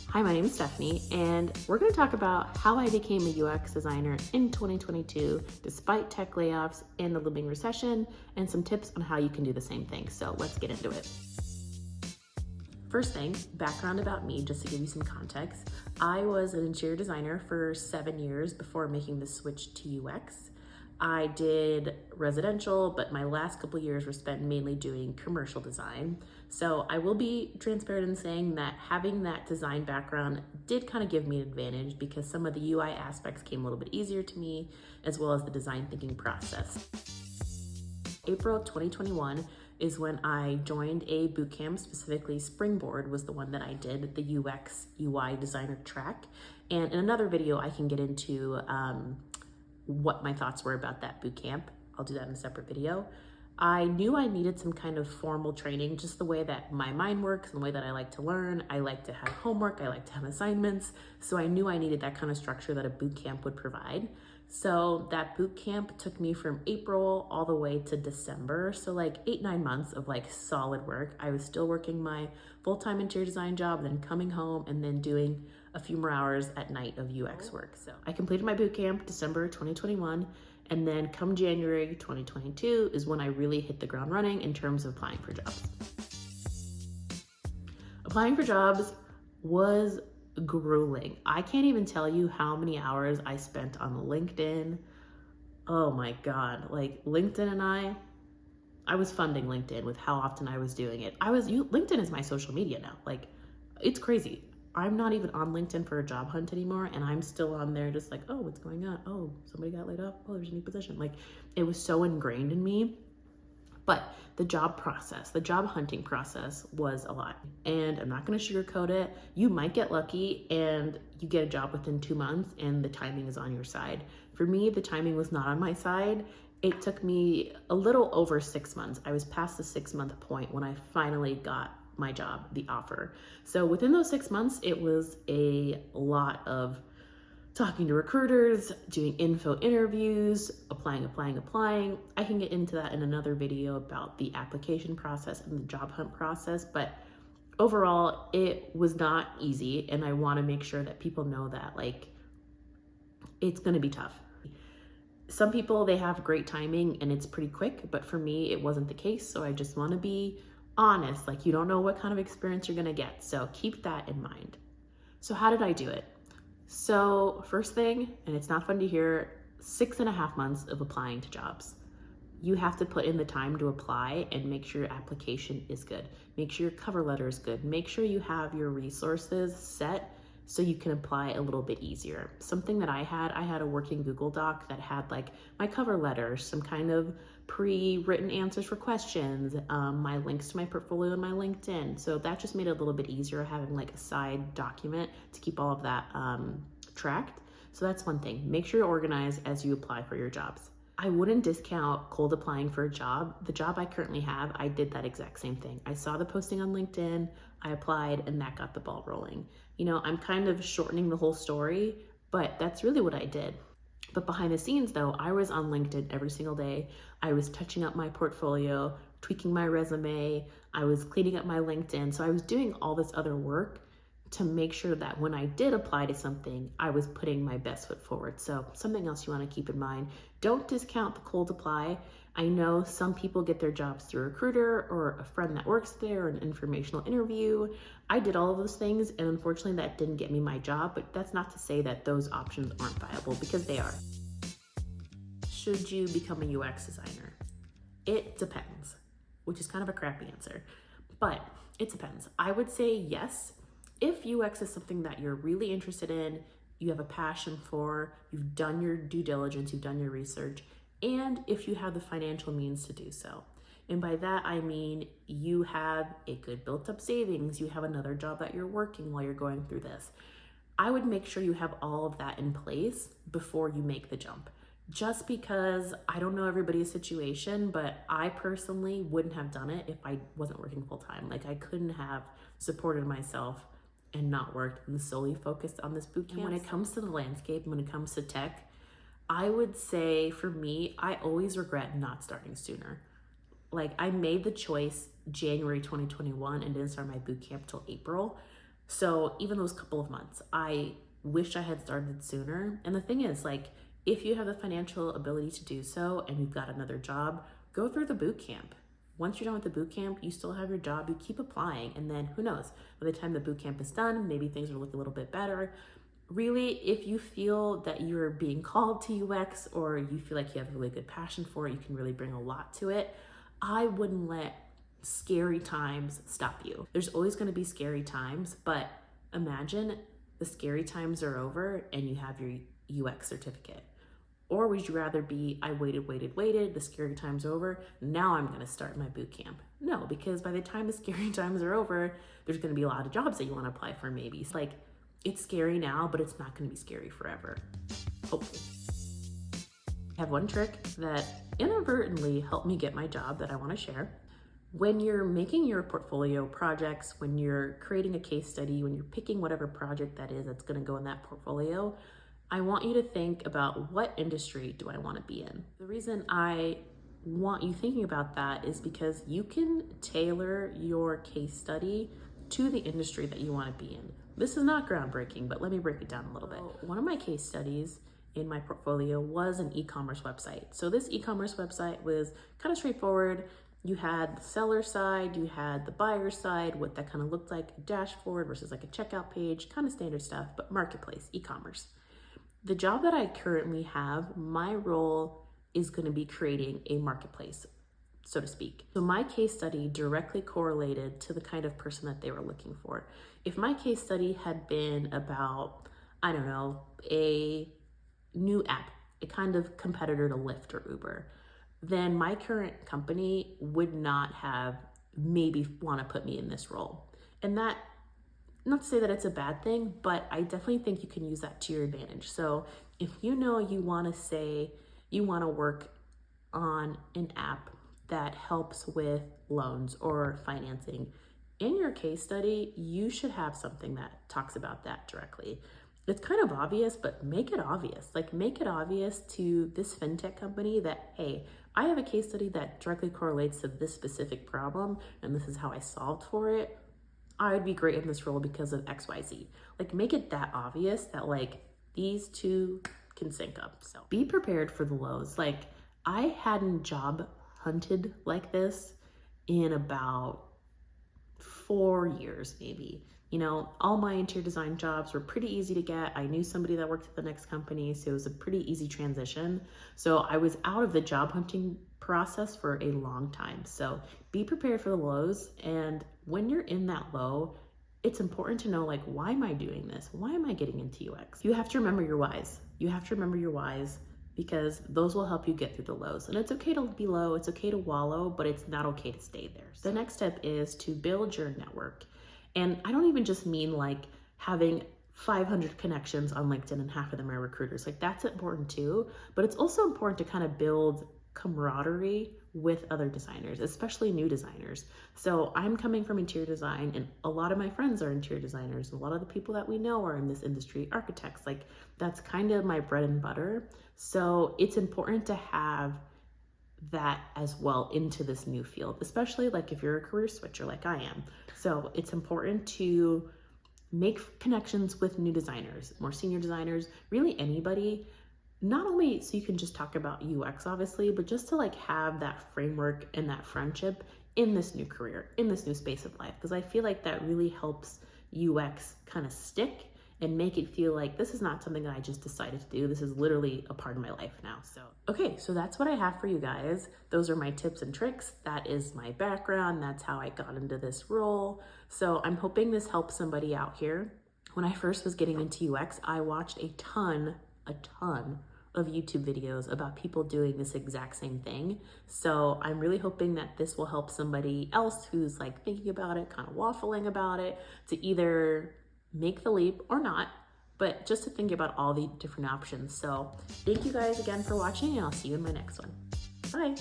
Hi, my name is Stephanie, and we're going to talk about how I became a UX designer in 2022, despite tech layoffs and the looming recession, and some tips on how you can do the same thing. So let's get into it. First thing, background about me, just to give you some context. I was an interior designer for 7 years before making the switch to UX. I did residential, but my last couple years were spent mainly doing commercial design. So I will be transparent in saying that having that design background did kind of give me an advantage because some of the UI aspects came a little bit easier to me, as well as the design thinking process. April 2021 is when I joined a bootcamp, specifically Springboard was the one that I did, the UX UI designer track. And in another video, I can get into what my thoughts were about that boot camp. I'll do that in a separate video. I knew I needed some kind of formal training, just the way that my mind works and the way that I like to learn. I like to have homework, I like to have assignments. So I knew I needed that kind of structure that a boot camp would provide. So that boot camp took me from April all the way to December. So like 8-9 months of like solid work. I was still working my full-time interior design job, then coming home and then doing a few more hours at night of UX work. So I completed my boot camp December 2021, and then come January 2022 is when I really hit the ground running in terms of applying for jobs. Applying for jobs was grueling. I can't even tell you how many hours I spent on LinkedIn. Oh my God, like LinkedIn and I was funding LinkedIn with how often I was doing it. LinkedIn is my social media now. Like, it's crazy. I'm not even on LinkedIn for a job hunt anymore, and I'm still on there just like, oh, what's going on? Oh, somebody got laid off. Oh, there's a new position. Like, it was so ingrained in me. But the job process, the job hunting process was a lot. And I'm not gonna sugarcoat it. You might get lucky and you get a job within 2 months and the timing is on your side. For me, the timing was not on my side. It took me a little over 6 months. I was past the 6-month point when I finally got my job, the offer. So within those 6 months, it was a lot of talking to recruiters, doing info interviews, applying. I can get into that in another video about the application process and the job hunt process, but overall, it was not easy, and I wanna make sure that people know that, like, it's gonna be tough. Some people, they have great timing and it's pretty quick, but for me, it wasn't the case, so I just wanna be honest. Like, you don't know what kind of experience you're gonna get, so keep that in mind. So how did I do it? So first thing, and it's not fun to hear, 6.5 months of applying to jobs. You have to put in the time to apply and make sure your application is good. Make sure your cover letter is good. Make sure you have your resources set so you can apply a little bit easier. Something that I had a working Google Doc that had like my cover letter, some kind of pre-written answers for questions, my links to my portfolio and my LinkedIn. So that just made it a little bit easier having like a side document to keep all of that tracked. So that's one thing. Make sure you're organized as you apply for your jobs. I wouldn't discount cold applying for a job. The job I currently have, I did that exact same thing. I saw the posting on LinkedIn, I applied, and that got the ball rolling. You know, I'm kind of shortening the whole story, but that's really what I did. But behind the scenes though, I was on LinkedIn every single day. I was touching up my portfolio, tweaking my resume, I was cleaning up my LinkedIn. So I was doing all this other work to make sure that when I did apply to something, I was putting my best foot forward. So something else you want to keep in mind, don't discount the cold apply. I know some people get their jobs through a recruiter or a friend that works there, or an informational interview. I did all of those things, and unfortunately that didn't get me my job, but that's not to say that those options aren't viable, because they are. Should you become a UX designer? It depends, which is kind of a crappy answer, but it depends. I would say yes. If UX is something that you're really interested in, you have a passion for, you've done your due diligence, you've done your research, and if you have the financial means to do so. And by that, I mean you have a good built up savings, you have another job that you're working while you're going through this. I would make sure you have all of that in place before you make the jump. Just because I don't know everybody's situation, but I personally wouldn't have done it if I wasn't working full time. Like, I couldn't have supported myself and not worked and solely focused on this bootcamp. And when it comes to the landscape, when it comes to tech, I would say for me, I always regret not starting sooner. Like, I made the choice January 2021 and didn't start my bootcamp till April. So even those couple of months, I wish I had started sooner. And the thing is, like, if you have the financial ability to do so and you've got another job, go through the boot camp. Once you're done with the boot camp, you still have your job, you keep applying, and then who knows, by the time the boot camp is done, maybe things will look a little bit better. Really, if you feel that you're being called to UX or you feel like you have a really good passion for it, you can really bring a lot to it, I wouldn't let scary times stop you. There's always going to be scary times, but imagine the scary times are over and you have your UX certificate. Or would you rather be, I waited, the scary time's over, now I'm gonna start my boot camp? No, because by the time the scary times are over, there's gonna be a lot of jobs that you wanna apply for maybe. It's like, it's scary now, but it's not gonna be scary forever, hopefully. I have one trick that inadvertently helped me get my job that I wanna share. When you're making your portfolio projects, when you're creating a case study, when you're picking whatever project that is that's gonna go in that portfolio, I want you to think about what industry do I want to be in. The reason I want you thinking about that is because you can tailor your case study to the industry that you want to be in. This is not groundbreaking, but let me break it down a little bit. One of my case studies in my portfolio was an e-commerce website. So this e-commerce website was kind of straightforward. You had the seller side, you had the buyer side, what that kind of looked like, a dashboard versus like a checkout page, kind of standard stuff, but marketplace, e-commerce. The job that I currently have, my role is going to be creating a marketplace, so to speak. So my case study directly correlated to the kind of person that they were looking for. If my case study had been about, I don't know, a new app, a kind of competitor to Lyft or Uber, then my current company would not have maybe want to put me in this role. And that, not to say that it's a bad thing, but I definitely think you can use that to your advantage. So if you know you want to say you want to work on an app that helps with loans or financing, in your case study, you should have something that talks about that directly. It's kind of obvious, but make it obvious. Like, make it obvious to this fintech company that, hey, I have a case study that directly correlates to this specific problem, and this is how I solved for it. I would be great in this role because of XYZ. Like, make it that obvious that like these two can sync up. So be prepared for the lows. Like, I hadn't job hunted like this in about 4 years, maybe. You know, all my interior design jobs were pretty easy to get. I knew somebody that worked at the next company, so it was a pretty easy transition. So I was out of the job hunting process for a long time. So be prepared for the lows. And when you're in that low, it's important to know, like, why am I doing this? Why am I getting into UX? You have to remember your whys. You have to remember your whys, because those will help you get through the lows. And it's okay to be low, it's okay to wallow, but it's not okay to stay there. So the next step is to build your network. And I don't even just mean like having 500 connections on LinkedIn and half of them are recruiters. Like, that's important too, but it's also important to kind of build camaraderie with other designers, especially new designers. So I'm coming from interior design, and a lot of my friends are interior designers. A lot of the people that we know are in this industry, architects. Like, that's kind of my bread and butter. So it's important to have that as well into this new field, especially like if you're a career switcher like I am. So it's important to make connections with new designers, more senior designers, really anybody, not only so you can just talk about UX obviously, but just to like have that framework and that friendship in this new career, in this new space of life. Because I feel like that really helps UX kind of stick and make it feel like this is not something that I just decided to do. This is literally a part of my life now. So, okay, so that's what I have for you guys. Those are my tips and tricks. That is my background. That's how I got into this role. So I'm hoping this helps somebody out here. When I first was getting into UX, I watched a ton of YouTube videos about people doing this exact same thing. So I'm really hoping that this will help somebody else who's like thinking about it, kind of waffling about it, to either make the leap or not, but just to think about all the different options. So thank you guys again for watching, and I'll see you in my next one. Bye.